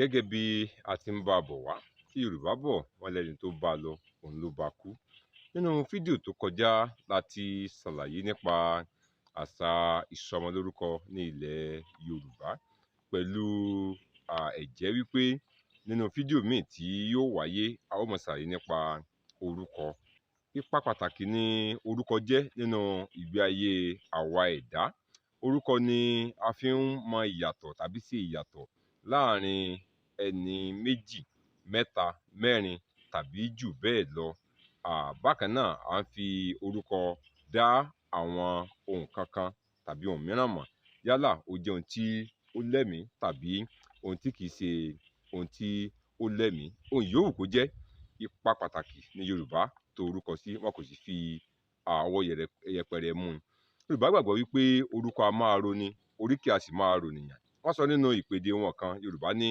Gẹ́gẹ́ bí a ti ń bá a bọ̀ wá, tí Yorùbá bọ̀ wọ́n lẹ́ni tó bá lọ òun ló bá kú. Nínú fídíò tó kọjá láti ṣàlàyé nípa àṣà ìsọmọlórúkọ ní ilẹ̀ Yorùbá pẹ̀lú ẹ̀jẹ́ wípé nínú fídíò míì tí yóò wáyé a ó máa ṣàlàyé nípa orúkọ. Ipa pàtàkì ni orúkọ jẹ́ nínú ìgbé ayé àwa ẹ̀dá. Orúkọ ni a fi ń mọ ìyàtọ̀ tàbí ṣe ìyàtọ̀ láàrin ẹni méjì, mẹ́ta, mẹ́rin tàbí jù bẹ́ẹ̀ lọ. Bákan náà, à ń fi orúkọ dá àwọn ohun kankan tàbí ohun mìíràn mọ̀. Yálà ó jẹ́ ohun tí ó lẹ́mìí tàbí ohun tí kìí ṣe ohun tí ó lẹ́mìí. Ohun yòówù kó jẹ́, ipa pàtàkì ní Yorùbá tó orúkọ sí, wọn kò sì fi ọwọ́ yẹpẹrẹ mú un. Yorùbá gbàgbọ́ wípé orúkọ a máa roni, oríkì a sì máa rònìyàn. Wọ́n sọ nínú ìpèdè wọn kan, Yorùbá ní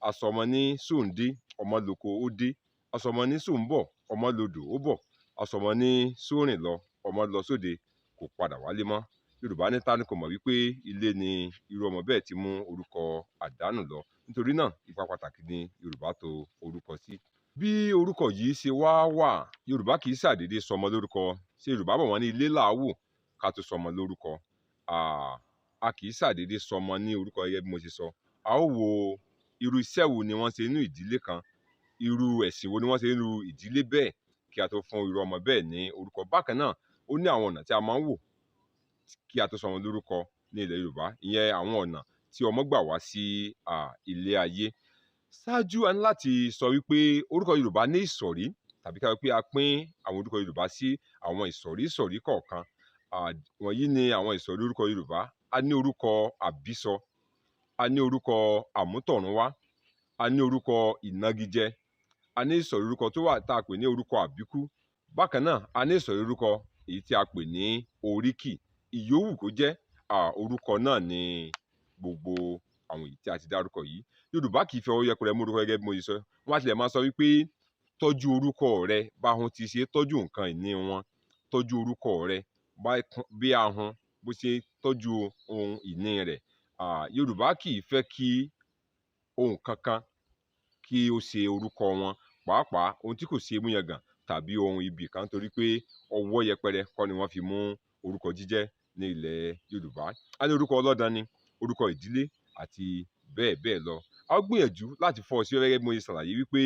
asọmọ ní sòǹdé, ọmọ lóko ó dé. Asọmọ ní sòǹbọ̀, ọmọ lodò ó bọ̀. Asọmọ ní sórìn lọ, ọmọ lọ sóde, kò padà wálé mọ́. Yorùbá ní tani kò mọ̀ wípé ilé ni irú ọmọ bẹ́ẹ̀ ti mú orúkọ àdánù lọ. Nítorí náà, ipa pàtàkì ni Yorùbá to orúkọ sí. Bí orúkọ yìí ṣe wá wà, Yorùbá kì í ṣàdédé sọmọ lórúkọ. Ṣé Yorùbá bọ̀ wọ́n ní ilé làá wò ká tó sọmọ lórúkọ. A kì í ṣàdédé sọmọ ní orúkọ gẹ́gẹ́ bí mo ṣe sọ. A ó wo irú iṣẹ́ wo ni wọ́n ṣe nínú ìdílé kan, irú ẹ̀sìn wo ni wọ́n ṣe nínú ìdílé bẹ́ẹ̀ kí a tó fún irú ọmọ bẹ́ẹ̀ ní orúkọ. Bákan náà, ó ní àwọn ọ̀nà tí a máa ń wò kí a tó sọmọ lórúkọ ní ilẹ̀ Yorùbá. Ìyẹn àwọn ọ̀nà tí ọmọ gbà wá sí ilé ayé. Ṣáájú a ní láti sọ wípé orúkọ Yorùbá ní ìsọ̀rí tàbí ká sọ pé a pín àwọn orúkọ Yorùbá sí àwọn ìsọ̀rí kọ̀ọ̀kan. Wọ̀nyí ni àwọn ìsọ̀rí orúkọ Yorùbá. A ní orúkọ àbísọ, a ní orúkọ àmútọ̀runwá, a ní orúkọ ìnagijẹ, a ní ìsọ̀rí orúkọ tó wà tá a pè ní orúkọ àbíkú. Bákan náà, a ní ìsọ̀rí orúkọ èyí tí a pè ní oríkì. Ìyówù kó jẹ́ orúkọ náà ní gbogbo àwọn èyí tí a ti dárúkọ yìí. Yorùbá kì í fi ọwọ́ yẹpẹrẹ mú orúkọ gẹ́gẹ́ bí mo ṣe sọ. Wọ́n á tilẹ̀ máa sọ wípé tọ́jú orúkọ rẹ báhun ti ṣe tọ́jú nǹkan ìní wọn. Tọ́jú orúkọ rẹ bí ahun bó ṣe tọ́jú ohun ìní rẹ̀. Yorùbá kì í fẹ́ kí ohun kankan kí ó ṣe orúkọ wọn, pàápàá ohun tí kò ṣe mú yangàn tàbí ohun ibì kan, torí pé ọwọ́ yẹpẹrẹ kọ́ ni wọ́n fi mú orúkọ jíjẹ́ ní ilẹ̀ Yorùbá. A ní orúkọ ọlọ́dan ni, orúkọ ìdílé àti bẹ́ẹ̀ bẹ́ẹ̀ lọ. A ó gbìyànjú láti fọ́ ọ sí gẹ́gẹ́ bí mo ṣe ṣàlàyé wípé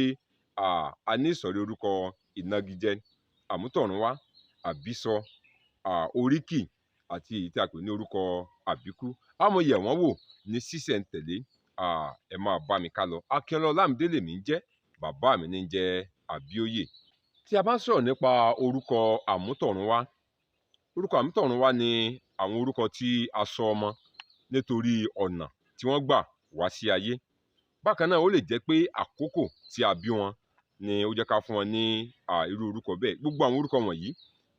a ní ìsọ̀rí orúkọ ìnagijẹ, àmútọ̀runwá, àbísọ, oríkì àti èyí tí a pè ní orúkọ àbíkú. A mọ yẹ̀ wọ́n wò ní ṣísẹ̀ntẹ̀lé. Ẹ máa bá mi ká lọ. Akínọlá Ọlámídé lèmi ń jẹ́, bàbá mi ní ń jẹ́ Àbíóyè. Tí a bá ń sọ̀rọ̀ nípa orúkọ àmútọ̀runwá, orúkọ àmútọ̀runwá ni àwọn orúkọ tí a sọ ọmọ nítorí ọ̀nà tí wọ́n gbà wá sí ayé. Bákan náà, ó lè jẹ́ pé àkókò tí a bí wọn ni ó jẹ́ ká fún wọn ní irú orúkọ bẹ́ẹ̀. Gbogbo àwọn orúkọ wọ̀nyí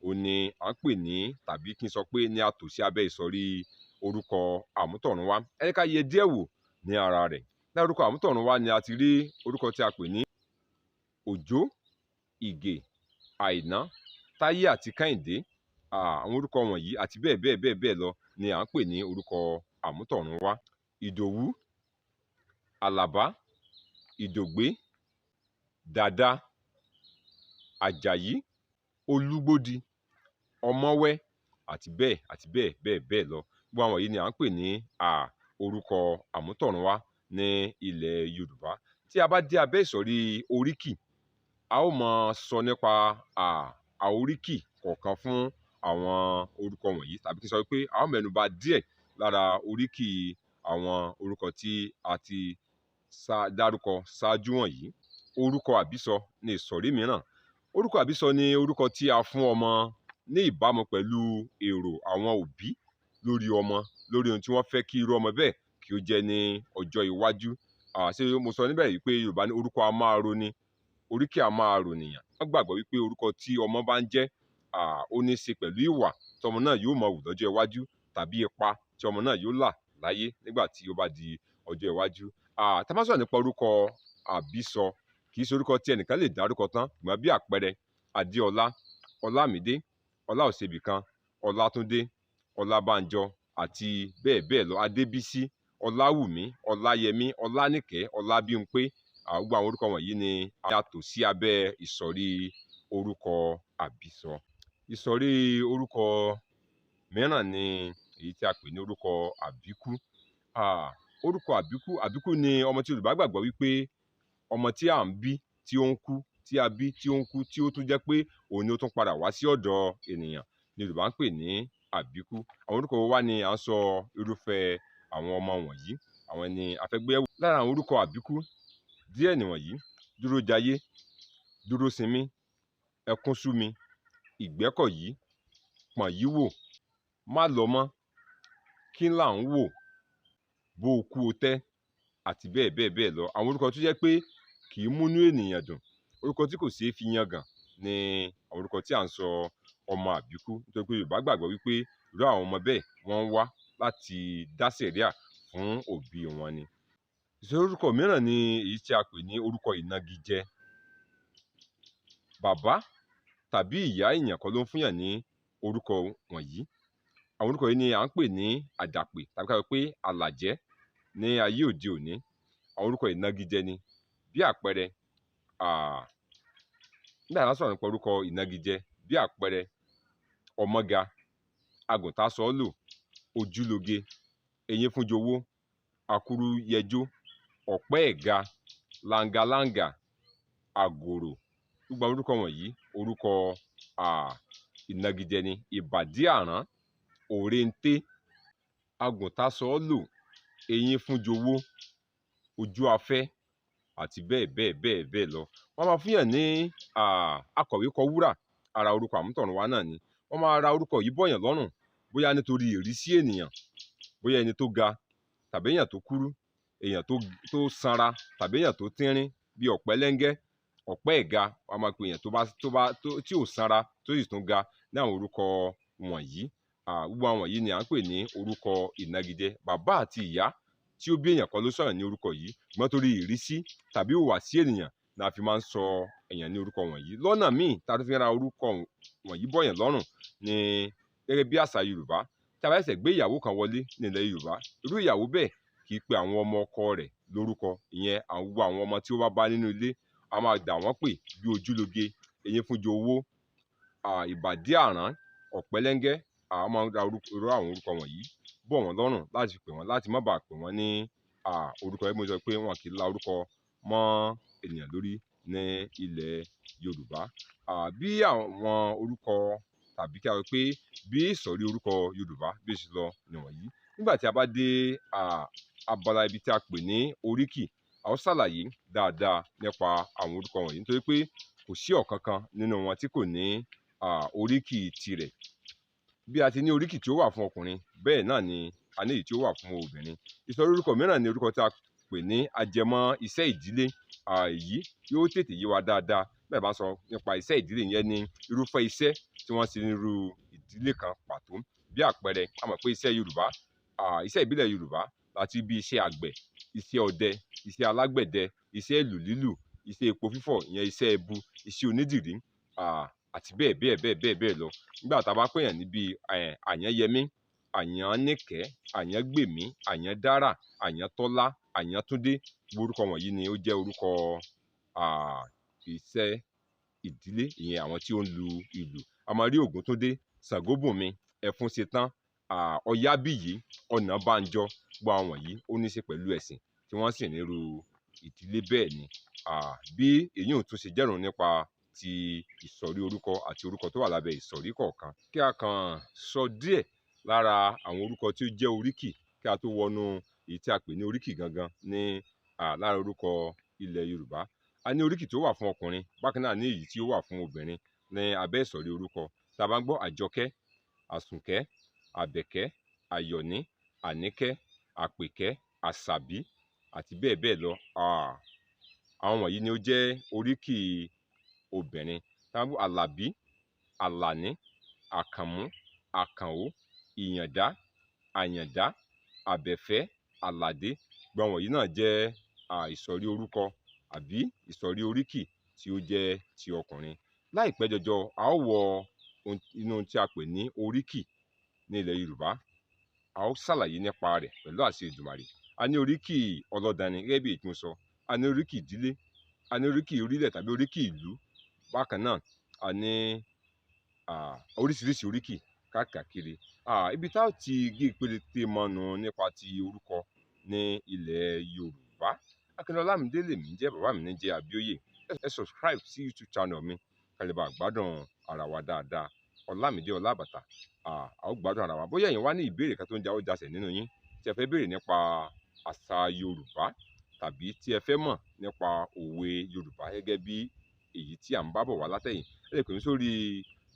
òun ni à ń pè ní, tàbí kí n sọ pé ní a tò sí abẹ́ ìsọ̀rí orúkọ àmútọ̀runwá. Ẹ jẹ́ ká yẹ díẹ̀ wò ní ara rẹ̀. Ní orúkọ àmútọ̀runwá ni a ti rí orúkọ tí a pè ní Òjó, Ìgè, Àìná, Táyé àti Kẹ́hìndé. Àwọn orúkọ wọ̀nyí àti bẹ́ẹ̀ bẹ́ẹ̀ bẹ́ẹ̀ bẹ́ẹ̀ lọ ni à ń pè ní orúkọ àmútọ̀runwá. Ìdòwú, Àlàbá, Ìdògbé, Dàda, Àjàyí, Olúgbódi, Ọmọ́wẹ́ àti bẹ́ẹ̀ bẹ́ẹ̀ lọ. Gbogbo àwọn yìí ni à ń pè ní orúkọ àmútọ̀runwá ní ilẹ̀ Yorùbá. Tí a bá dé abẹ́ ìsọ̀rí oríkì, a ó máa sọ nípa oríkì kọ̀ọ̀kan fún àwọn orúkọ wọ̀nyí, tàbí kí n sọ pé a ó mẹ́nuba díẹ̀ lára oríkì àwọn orúkọ tí a ti dárúkọ ṣáájú wọ̀nyí. Orúkọ àbísọ ni ìsọ̀rí mìíràn. Orúkọ àbísọ ni orúkọ tí a fún ọmọ ní ìbámu pẹ̀lú èrò àwọn òbí lórí ọmọ, lórí ohun tí wọ́n fẹ́ kí irú ọmọ bẹ́ẹ̀ kí ó jẹ́ ní ọjọ́ iwájú. Ṣé mo sọ níbẹ̀ yìí pé Yorùbá ní orúkọ a máa roni, oríkì a máa rònìyàn. Wọ́n gbàgbọ́ wípé orúkọ tí ọmọ bá ń jẹ́ ó ní í ṣe pẹ̀lú ìwà tí ọmọ náà yóò máa wù lọ́jọ́ iwájú, tàbí ipa tí ọmọ náà yóò là láyé nígbà tí ó bá di ọjọ́ iwájú. Tá bá sọ̀rọ̀ nípa orúkọ àbísọ, kì í ṣe orúkọ tí ẹnìkan lè dárúkọ tán, ṣùgbọ́n bí àpẹẹrẹ Adéọlá, Ọlámídé, Ọláòṣèbìkan, Ọlátúndé, Ọlábánjọ àti bẹ́ẹ̀ bẹ́ẹ̀ lọ. Adébísí, Ọláwùmí, Ọláyẹmí, Ọlánìkẹ́, Ọlábímpé. Gbogbo àwọn orúkọ wọ̀nyí ni a tò sí abẹ́ ìsọ̀rí orúkọ àbísọ. Ìsọ̀rí orúkọ mìíràn ni èyí tí a pè ní orúkọ àbíkú. Orúkọ àbíkú ni ọmọ tí Yorùbá gbàgbọ́ wípé ọmọ tí à ń bí tí ó ń kú, tí a bí tí ó ń kú, tí ó tún jẹ́ pé òun ni ó tún padà wá sí ọ̀dọ̀ ènìyàn ni Yorùbá ń pè ní àbíkú. Àwọn orúkọ wo wá ni à ń sọ irúfẹ́ àwọn ọmọ wọ̀nyí? Àwọn ni a fẹ́ gbé yẹ̀wò. Lára àwọn orúkọ àbíkú díẹ̀ nìwọ̀nyí: Dúrójayé, Dúróṣinmí, Ẹkúnṣúmi, Ìgbẹ́kọ̀yí, Pọ̀nyíwò, Málọmọ́, Kínlà ń wò, Bó o kú o tẹ́, àti bẹ́ẹ̀ bẹ́ẹ̀ bẹ́ẹ̀ lọ. Àwọn orúkọ tó jẹ́ pé kì í múnú ènìyàn dùn, orúkọ tí kò ṣeé fi yangàn ni àwọn orúkọ tí à ń sọ ọmọ àbíkú, nítorí pé Yorùbá gbàgbọ́ wípé irú àwọn ọmọ bẹ́ẹ̀ wọ́n ń wá láti dá sẹ̀ríà fún òbí wọn ni. Ìsọ̀rí orúkọ mìíràn ni èyí tí a pè ní orúkọ ìnagijẹ. Bàbá tàbí ìyá èèyàn kọ́ ló ń fúnyàn ní orúkọ wọ̀nyí. Àwọn orúkọ yìí ni à ń pè ní àdàpè tàbí ká sọ pé àlàjẹ́ ní ayé òde òní. Àwọn orúkọ ìnagijẹ ni. Bí àpẹẹrẹ, nígbà tá sọ̀rọ̀ nípa orúkọ ìnagijẹ, bí àpẹẹrẹ Ọmọga, Agùntásọ́lò, Ojúloge, Eyínfúnjowó, Akúrúyẹjó, Ọ̀pẹ́-ẹ̀ga, Langalanga, Àgòrò. Gbogbo àwọn orúkọ wọ̀nyí orúkọ ìnagijẹ ni. Ìbàdí àrán, Òrèǹté, Agùntásọ́lò, Eyínfúnjowó, Ojú afẹ́, àti bẹ́ẹ̀ bẹ́ẹ̀ bẹ́ẹ̀ bẹ́ẹ̀ lọ. Wọ́n máa fúnyàn ní Akọ̀wékọwúrà, ara orúkọ àmútọ̀runwá náà ni. Wọ́n máa ra orúkọ yìí bọ̀yàn lọ́rùn bóyá nítorí ìrísí ènìyàn, bóyá ẹni tó ga tàbí èèyàn tó kúrú, èèyàn tó sanra tàbí èèyàn tó tínrín bí Ọ̀pẹ́lẹ́ngẹ́, Ọ̀pẹ́-ẹ̀ga. Wọ́n máa pe èèyàn tí ò sanra tó sì tún ga ní àwọn orúkọ wọ̀nyí. Gbogbo àwọn wọ̀nyí ni à ń pè ní orúkọ ìnagijẹ. Bàbá àti ìyá tí ó bí èèyàn kan ló sọ̀yàn ní orúkọ yìí, ṣùgbọ́n torí ìrísí tàbí ìhùwàsí ènìyàn ni a fi máa ń sọ èèyàn ní orúkọ wọ̀nyí. Lọ́nà míì tá a tún fi ra orúkọ wọ̀nyí bọ̀yàn lọ́rùn ni gẹ́gẹ́ bí àṣà Yorùbá. Tí a bá ṣẹ̀ṣẹ̀ gbé ìyàwó kan wọlé ní ilẹ̀ Yorùbá, irú ìyàwó bẹ́ẹ̀ kì í pe àwọn ọmọ ọkọ rẹ̀ lórúkọ. Ìyẹn gbogbo àwọn ọmọ tí ó bá ní nínú ilé, a máa dà wọ́n pè bí Ojúloge, Eyínfúnjowó, Ìbàdí àrán, Ọ̀pẹ́lẹ́ngẹ́. A máa ń ra irú àwọn orúkọ wọ̀nyí bọ̀ wọ́n lọ́rùn láti pè wọ́n, láti má bàa pè wọ́n ní orúkọ yẹn. Mo sọ pé wọn kì í la orúkọ mọ́ ènìyàn lórí ní ilẹ̀ Yorùbá. Bí àwọn orúkọ tàbí kí a sọ pé bí ìsọ̀rí orúkọ Yorùbá bí ó ṣe lọ nìwọ̀nyí. Nígbà tí a bá dé abala ibi tí a pè ní oríkì, a ó ṣàlàyé dáadáa nípa àwọn orúkọ wọ̀nyí, nítorí pé kò sí ọ̀kankan nínú wọn tí kò ní oríkì tirẹ̀. Bí a ti ní oríkì tí ó wà fún ọkùnrin, bẹ́ẹ̀ náà ni a ní èyí tí ó wà fún obìnrin. Ìsọ̀rí orúkọ mìíràn ni orúkọ tí a pè ní ajẹmọ́ iṣẹ́ ìdílé. Èyí yóò tètè yé wa dáadáa bẹ́ẹ̀ bá sọ nípa iṣẹ́ ìdílé. Yẹn ni irúfẹ́ iṣẹ́ tí wọ́n ṣe nírú ìdílé kan pàtó. Bí àpẹẹrẹ, a mọ̀ pé iṣẹ́ Yorùbá, iṣẹ́ ìbílẹ̀ Yorùbá láti bí iṣẹ́ àgbẹ̀, iṣẹ́ ọdẹ, iṣẹ́ alágbẹ̀dẹ, iṣẹ́ ìlù lílù, iṣẹ́ epo fífọ̀, ìyẹn iṣẹ́ ẹbu, iṣẹ́ onídìrí, àti bẹ́ẹ̀ bẹ́ẹ̀ bẹ́ẹ̀ bẹ́ẹ̀ bẹ́ẹ̀ lọ. Nígbà tá a bá pèèyàn níbi Àyànyẹmí, Àyànníkẹ́, Àyàngbèmí, Àyàndára, Àyàntọ́lá, Àyàntúndé, gbogbo orúkọ wọ̀nyí ni ó jẹ́ orúkọ iṣẹ́ ìdílé, ìyẹn àwọn tí ó ń lu ìlù. A máa rí Ògúntúndé, Ṣàngóbùnmi, Ẹfúnṣetán, Ọ̀yábíyì, Ọ̀nàbánjọ. Gbogbo àwọn wọ̀nyí ó ní í ṣe pẹ̀lú ẹ̀sìn tí wọ́n sì nírú ìdílé bẹ́ẹ̀ ni. Bí èyí ò tún ṣe jẹ́rùn nípa ti ìsọ̀rí orúkọ àti orúkọ tó wà lábẹ́ ìsọ̀rí kọ̀ọ̀kan. Kí a kàn sọ díẹ̀ lára àwọn orúkọ tí ó jẹ́ oríkì kí a tó wọnú èyí tí a pè ní oríkì gangan ní lára orúkọ ilẹ̀ Yorùbá. A ní oríkì tó wà fún ọkùnrin, bákan náà ní èyí tí ó wà fún obìnrin ní abẹ́ ìsọ̀rí orúkọ. Tá a bá ń gbọ́ Àjọkẹ́, Àsùnkẹ́, Àbẹ̀kẹ́, Àyọ̀ní, Àníkẹ́, Àpèkẹ́, Àṣàbí, àti bẹ́ẹ̀ bẹ́ẹ̀ lọ. Àwọn wọ̀nyí ni ó jẹ́ oríkì obìnrin. Tá a bá ń gbọ́ Àlàbí, Àlàní, Àkànmú, Àkànó, Ìyàndá, Àyàndá, Àbẹ̀fẹ́, Àlàdé. Gbogbo àwọn wọ̀nyí náà jẹ́ ìsọ̀rí orúkọ àbí ìsọ̀rí oríkì tí ó jẹ́ ti ọkùnrin. Láìpẹ́ jọjọ, a ó wọ inú tí a pè ní oríkì ní ilẹ̀ Yorùbá. A ó ṣàlàyé nípa rẹ̀ pẹ̀lú àṣẹ Èdùmàrè. a ní oríkì ọlọ́dani gẹ́gẹ́ bí èyí tí mo sọ, a ní oríkì ìdílé, a ní oríkì orílẹ̀ tàbí oríkì ìlú. Bákan náà a ní oríṣiríṣi oríkì káàkiri. Ibi tá ò ti gé péréte mọ́nu nípa ti orúkọ ní ilẹ̀ Yorùbá. Akíndélé Ọlámídé lèmi ń jẹ́, bàbá mi ní jẹ́ Abíóyè. Ẹ subscribe sí YouTube channel mi ká lè bá gbádùn ara wa dáadáa. Ọlámídé Ọlábàtà, a ó gbádùn ara wa. Bóyá ẹ̀yin wá ní ìbéèrè kan tó ń jáwọ́ jasẹ̀ nínú yín tí ẹ fẹ́ béèrè nípa àṣà Yorùbá, tàbí tí ẹ fẹ́ mọ̀ nípa òwe Yorùbá gẹ́gẹ́ bí èyí tí à ń bá bọ̀ wá látẹ̀yìn, ẹ lè pè mí sórí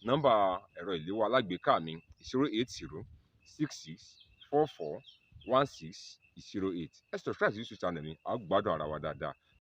nọ́mbà ẹ̀rọ ìléwọ́ alágbèéká mi 08066441608. Ẹ subscribe sí YouTube channel mi, a ó gbádùn ara wa dáadáa.